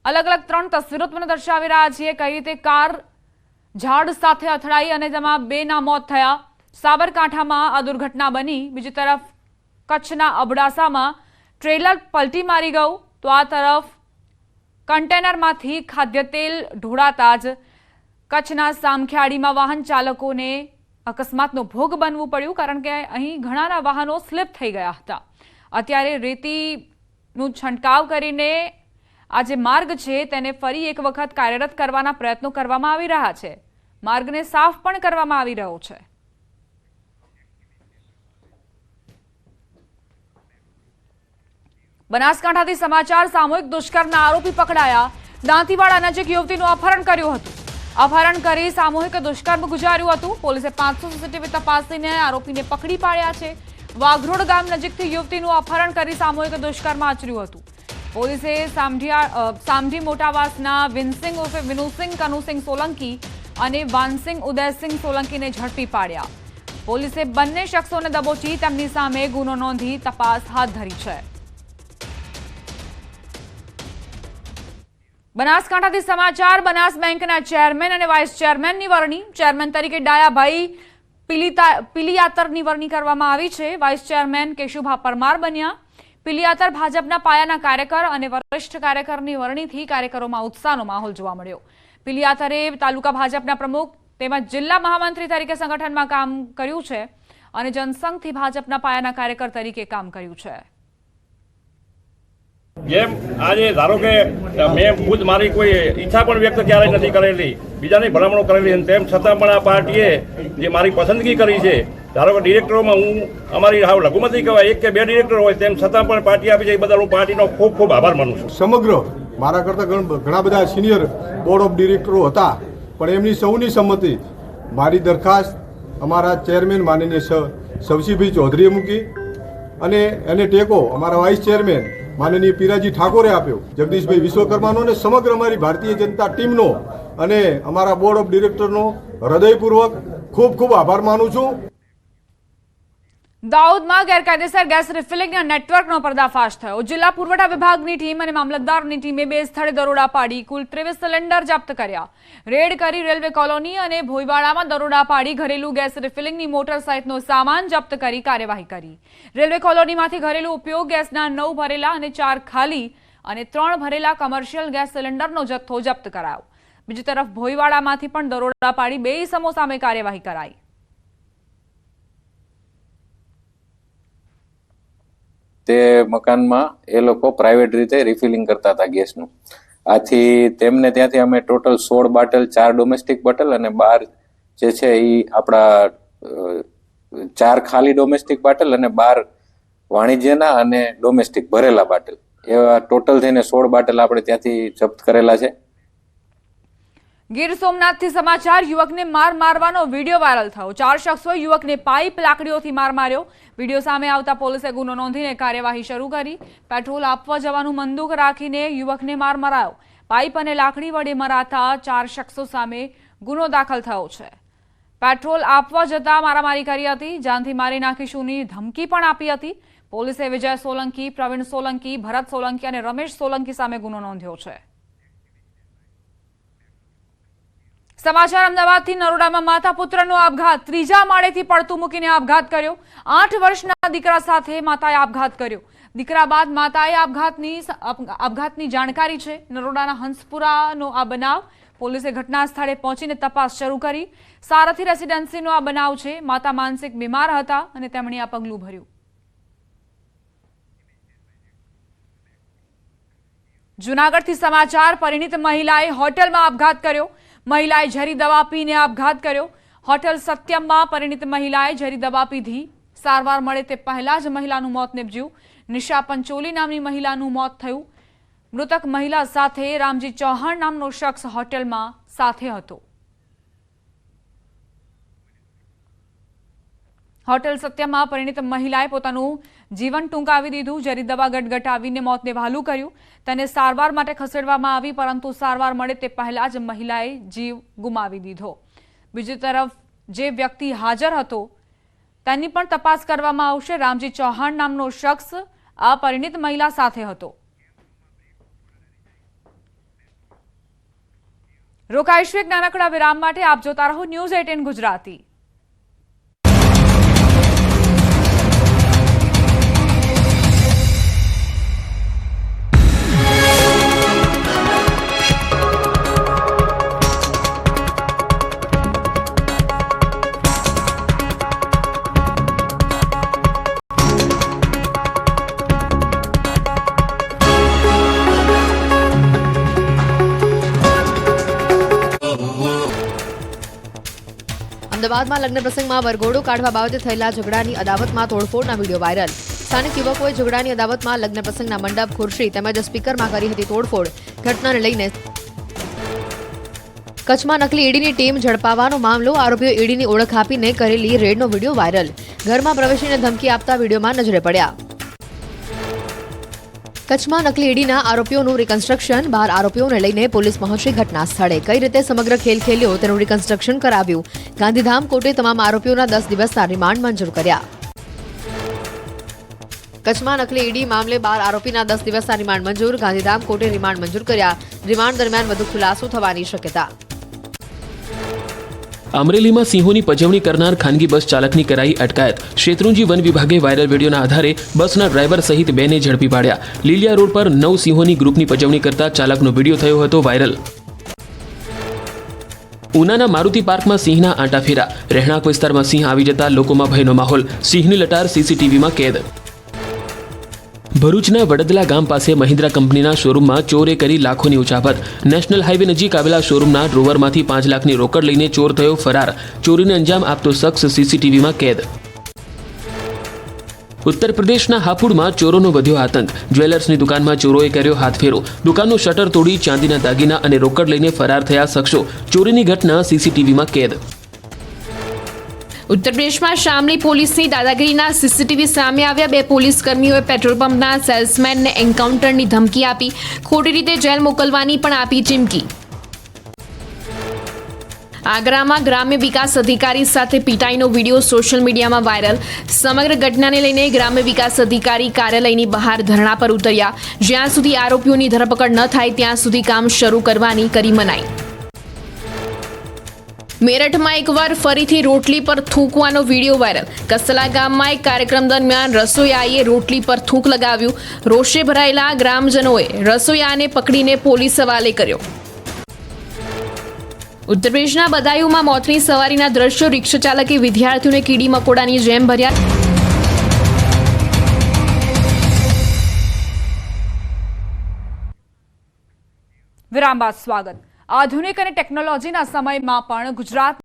अलग अलग 3 तस्वीरों તમને દર્શાવી રહ્યા છીએ કઈ રીતે કાર ઝાડ સાથે અથડાઈ અને તેમાં 2ના મોત થયા। સાબરકાંઠામાં આ દુર્ઘટના બની। બીજી તરફ કચ્છના અબડાસામાં ટ્રેલર પલટી મારી ગયું તો આ તરફ કન્ટેનરમાંથી ખાદ્ય તેલ ઢોળાતા જ કચ્છના સામખિયાળીમાં વાહન ચાલકોને અકસ્માતનો ભોગ બનવું પડ્યું કારણ કે અહીં ઘણાના વાહનો સ્લીપ થઈ ગયા હતા। અત્યારે રેતીનું છંટકાવ કરીને આ જે માર્ગ છે તેને ફરી એક વખત કાર્યરત કરવાના પ્રયત્નો કરવામાં આવી રહ્યા છે। માર્ગને સાફ પણ કરવામાં આવી રહ્યો છે। બનાસકાંઠાથી સમાચાર। સામૂહિક દુષ્કર્મના આરોપી પકડાયા। દાંતીવાડા નજીક યુવતીનું અપહરણ કર્યું હતું। अपहरण કરી सामूहिक दुष्कर्म गुजार्યું હતું। પોલીસે 500 સીસીટીવી તપાસીને આરોપીને પકડી પાડ્યા છે। વાઘરોડ ગામ નજીકથી યુવતીનું અપહરણ કરી સામૂહિક દુષ્કર્મ આચર્યું હતું। પોલીસે સામઢી મોટાવાસના વિનસિંગ ઉર્ફે વિનુસિંગ કનુસિંગ સોલંકી અને વાનસિંગ ઉદયસિંગ સોલંકીને ઝડપી પાડ્યા। પોલીસે બંને શખ્સોને દબોચી તેમની સામે ગુનો નોંધી તપાસ હાથ ધરી છે। બનાસકાંઠાથી સમાચાર। બનાસ બેંકના ચેરમેન અને વાઇસ ચેરમેનની વરણી। ચેરમેન તરીકે ડાયાભાઈ પિલિયાતરની વરણી કરવામાં આવી છે। વાઇસ ચેરમેન કેશુભા પરમાર બન્યા। પિલિયાતર ભાજપના પાયાના કાર્યકર અને વરિષ્ઠ કાર્યકરની વરણીથી કાર્યકરોમાં ઉત્સાહનો માહોલ જોવા મળ્યો। પિલિયાતરે તાલુકા ભાજપના પ્રમુખ તેમજ જિલ્લા મહામંત્રી તરીકે સંગઠનમાં કામ કર્યું છે અને જનસંઘથી ભાજપના પાયાના કાર્યકર તરીકે કામ કર્યું છે। જેમ આજે ધારો કે મેં ખુદ મારી કોઈ ઈચ્છા પણ વ્યક્ત ક્યારેય નથી કરેલી, બીજાની ભલામણો કરેલી, તેમ છતાં પણ આ પાર્ટીએ જે મારી પસંદગી કરી છે, ધારો કે ડિરેક્ટરોમાં હું અમારી હાવ લઘુમતી કહેવાય, 1 કે 2 ડિરેક્ટર હોય, તેમ છતાં પણ પાર્ટી આપી છે એ બદલ હું પાર્ટીનો ખૂબ ખૂબ આભાર માનું છું। સમગ્ર મારા કરતાં ઘણા બધા સિનિયર બોર્ડ ઓફ ડિરેક્ટરો હતા, પણ એમની સૌની સંમતિ મારી દરખાસ્ત અમારા ચેરમેન માનનીય શવસીભાઈ ચૌધરીએ મૂકી અને એને ટેકો અમારા વાઇસ ચેરમેન માનનીય પીરાજી ઠાકોરે આપ્યો, જગદીશભાઈ વિશ્વકર્માનો અને સમગ્ર અમારી ભારતીય જનતા ટીમનો અને અમારા બોર્ડ ઓફ ડિરેક્ટરનો હૃદયપૂર્વક ખૂબ ખૂબ આભાર માનું છું। દાહોદમાં ગેરકાયદેસર ગેસ રિફિલિંગના નેટવર્કનો પર્દાફાશ થયો। જિલ્લા પુરવઠા વિભાગની ટીમ અને મામલતદારની ટીમે 2 સ્થળે દરોડા પાડી કુલ 23 સિલિન્ડર જપ્ત કર્યા। રેડ કરી રેલવે કોલોની અને ભોયવાડામાં દરોડા પાડી ઘરેલું ગેસ રિફિલિંગની મોટર સહિતનો સામાન જપ્ત કરી કાર્યવાહી કરી। રેલવે કોલોનીમાંથી ઘરેલું ઉપયોગ ગેસના 9 ભરેલા અને 4 ખાલી અને 3 ભરેલા કમર્શિયલ ગેસ સિલિન્ડરનો જથ્થો જપ્ત કરાયો। બીજી તરફ ભોયવાડામાંથી પણ દરોડા પાડી 2 ઇસમો સામે કાર્યવાહી કરાઈ। તે મકાનમાં એ લોકો પ્રાઇવેટ રીતે રિફિલિંગ કરતા હતા ગેસનું। આથી તેમને ત્યાંથી અમે ટોટલ 16 બાટલ, 4 ડોમેસ્ટિક બોટલ અને 12 જે છે એ આપણા 4 ખાલી ડોમેસ્ટિક બાટલ અને 12 વાણિજ્યના અને ડોમેસ્ટિક ભરેલા બાટલ, એવા ટોટલ થઈને 16 બાટલ આપણે ત્યાંથી જપ્ત કરેલા છે। ગીર સોમનાથથી સમાચાર। યુવકને મારવાનો વિડીયો વાયરલ થયો। 4 શખ્સોએ યુવકને પાઇપ લાકડીઓથી માર માર્યો। વિડીયો સામે આવતા પોલીસે ગુનો નોંધીને કાર્યવાહી શરૂ કરી। પેટ્રોલ આપવા જવાનું મંદુક રાખીને યુવકને માર મરાયો। પાઇપ અને લાકડી વડે મરાતા 4 શખ્સો સામે ગુનો દાખલ થયો છે। પેટ્રોલ આપવા જતા મારામારી કરી હતી, જાનથી મારી નાખીશુંની ધમકી પણ આપી હતી। પોલીસે વિજય સોલંકી, પ્રવીણ સોલંકી, ભરત સોલંકી અને રમેશ સોલંકી સામે ગુનો નોંધ્યો છે। સમાચાર। અમદાવાદથી નરોડામાં માતા પુત્રનો આપઘાત। 3જા માળેથી પડતું મૂકીને આપઘાત કર્યો। 8 વર્ષના દીકરા સાથે માતાએ આપઘાત કર્યો। દીકરા બાદ માતાએ આપઘાતની જાણકારી છે। નરોડાના હંસપુરાનો આ બનાવ। પોલીસે ઘટના સ્થળે પહોંચીને તપાસ શરૂ કરી। સારથી રેસિડેન્સીનો આ બનાવ છે। માતા માનસિક બીમાર હતા અને તેમણે આ પગલું ભર્યું। જૂનાગઢથી સમાચાર। પરિણીત મહિલાએ હોટેલમાં આપઘાત કર્યો। મહિલાએ ઝેરી દવા પીને આપઘાત કર્યો। હોટેલ સત્યમમાં પરિણીત મહિલાએ ઝેરી દવા પીધી। સારવાર મળે તે પહેલા જ મહિલાનું મોત નિપજ્યું। નિશા પંચોલી નામની મહિલાનું મોત થયું। મૃતક મહિલા સાથે રામજી ચૌહાણ નામનો શખ્સ હોટેલમાં સાથે હતો। હોટેલ સત્યમાં પરિણીત મહિલાએ પોતાનું જીવન ટૂંકાવી દીધું। ઝેરી દવા ગટગટાવીને મોતને વહાલું કર્યું। તેને સારવાર માટે ખસેડવામાં આવી, પરંતુ સારવાર મળે તે પહેલા જ મહિલાએ જીવ ગુમાવી દીધો। બીજી તરફ જે વ્યક્તિ હાજર હતો તેની પણ તપાસ કરવામાં આવશે। રામજી ચૌહાણ નામનો શખ્સ આ પરિણીત મહિલા સાથે હતો। રોકાઈશું એક નાનકડા વિરામ માટે. આપ જોતા રહો ન્યૂઝ 18 ગુજરાતી. અમદાવાદમાં લગ્ન પ્રસંગમાં વરઘોડો કાઢવા બાબતે થયેલા ઝઘડાની અદાવતમાં તોડફોડના વિડીયો વાયરલ. સ્થાનિક યુવકોએ ઝઘડાની અદાવતમાં લગ્ન પ્રસંગના મંડપ, ખુરશી તેમજ સ્પીકરમાં કરી હતી તોડફોડ. ઘટનાને લઈને કચ્છમાં નકલી ઈડીની ટીમ ઝડપાવાનો મામલો. આરોપીઓ ઈડીની ઓળખ આપીને કરેલી રેડનો વિડીયો વાયરલ. ઘરમાં પ્રવેશીને ધમકી આપતા વિડીયોમાં નજરે પડ્યા. કચ્છમાં નકલી ઈડીના આરોપીઓનું રિકન્સ્ટ્રક્શન. 12 આરોપીઓને લઈને પોલીસ પહોંચી ઘટના સ્થળે. કઈ રીતે સમગ્ર ખેલ ખેલ્યો તેનું રિકન્સ્ટ્રક્શન કરાવ્યું. ગાંધીધામ કોર્ટે તમામ આરોપીઓના 10 દિવસના રિમાન્ડ મંજૂર કર્યા. કચ્છમાં નકલી ઈડી મામલે 12 આરોપીના 10 દિવસના રિમાન્ડ મંજૂર. ગાંધીધામ કોર્ટે રિમાન્ડ મંજૂર કર્યા. રિમાન્ડ દરમિયાન વધુ ખુલાસો થવાની શક્યતા. અમરેલીમાં સિંહોની પજવણી કરનાર ખાનગી બસ ચાલકની કરાઈ અટકાયત. શેત્રુંજી વન વિભાગે વાયરલ વિડીયોના આધારે બસના ડ્રાઈવર સહિત 2ને ઝડપી પાડ્યા. લીલિયા રોડ પર 9 સિંહોની ગ્રુપની પજવણી કરતા ચાલકનો વિડીયો થયો હતો વાયરલ. ઉનાના મારુતિ પાર્કમાં સિંહના આંટાફેરા. રહેણાંક વિસ્તારમાં સિંહ આવી જતા લોકોમાં ભયનો માહોલ. સિંહની લટાર સીસીટીવીમાં કેદ. ભરૂચના વડદલા ગામ પાસે મહિન્દ્રા કંપનીના શોરૂમમાં ચોરે કરી લાખોની ઉચાપત. નેશનલ હાઈવે નજીક આવેલા શોરૂમના ડ્રોવરમાંથી 5 લાખની રોકડ લઈને ચોર થયો ફરાર. ચોરીને અંજામ આપતો શખ્સ સીસીટીવીમાં કેદ. ઉત્તર પ્રદેશના હાપુડમાં ચોરોનો વધ્યો આતંક. જ્વેલર્સની દુકાનમાં ચોરોએ કર્યો હાથફેરો. દુકાનનું શટર તોડી ચાંદીના દાગીના અને રોકડ લઈને ફરાર થયા શખ્સો. ચોરીની ઘટના સીસીટીવીમાં કેદ. ઉત્તર પ્રદેશમાં શામલી પોલીસની દાદાગીરીના સીસીટીવી સામે આવ્યા. 2 પોલીસ કર્મીઓએ પેટ્રોલ પંપના સેલ્સમેનને એન્કાઉન્ટરની ધમકી આપી. ખોટી રીતે જેલ મોકલવાની પણ આપી ચીમકી. આગ્રામાં ગ્રામ્ય વિકાસ અધિકારી સાથે પીટાઈનો વિડીયો સોશિયલ મીડિયામાં વાયરલ. સમગ્ર ઘટનાને લઈને ગ્રામ્ય વિકાસ અધિકારી કાર્યાલયની બહાર ધરણા પર ઉતર્યા. જ્યાં સુધી આરોપીઓની ધરપકડ ન થાય ત્યાં સુધી કામ શરૂ કરવાની કરી મનાઈ. મેરઠમાં એકવાર ફરીથી રોટલી પર થૂંકવાનો વિડીયો વાયરલ. કસલા ગામમાં એક કાર્યક્રમ દરમિયાન રસોઈયાએ રોટલી પર થૂંક લગાવ્યું. રોષે ભરાયેલા ગ્રામજનોએ રસોઈયાને પકડીને પોલીસ હવાલે કર્યો. ઉત્તર પ્રદેશના બદાયુમાં મોતની સવારીના દ્રશ્યો. રિક્ષા ચાલકે વિદ્યાર્થીઓને કીડી મકોડાની જેમ ભર્યા. વિરામ બાદ સ્વાગત. આધુનિક અને ટેકનોલોજીના સમયમાં પણ ગુજરાત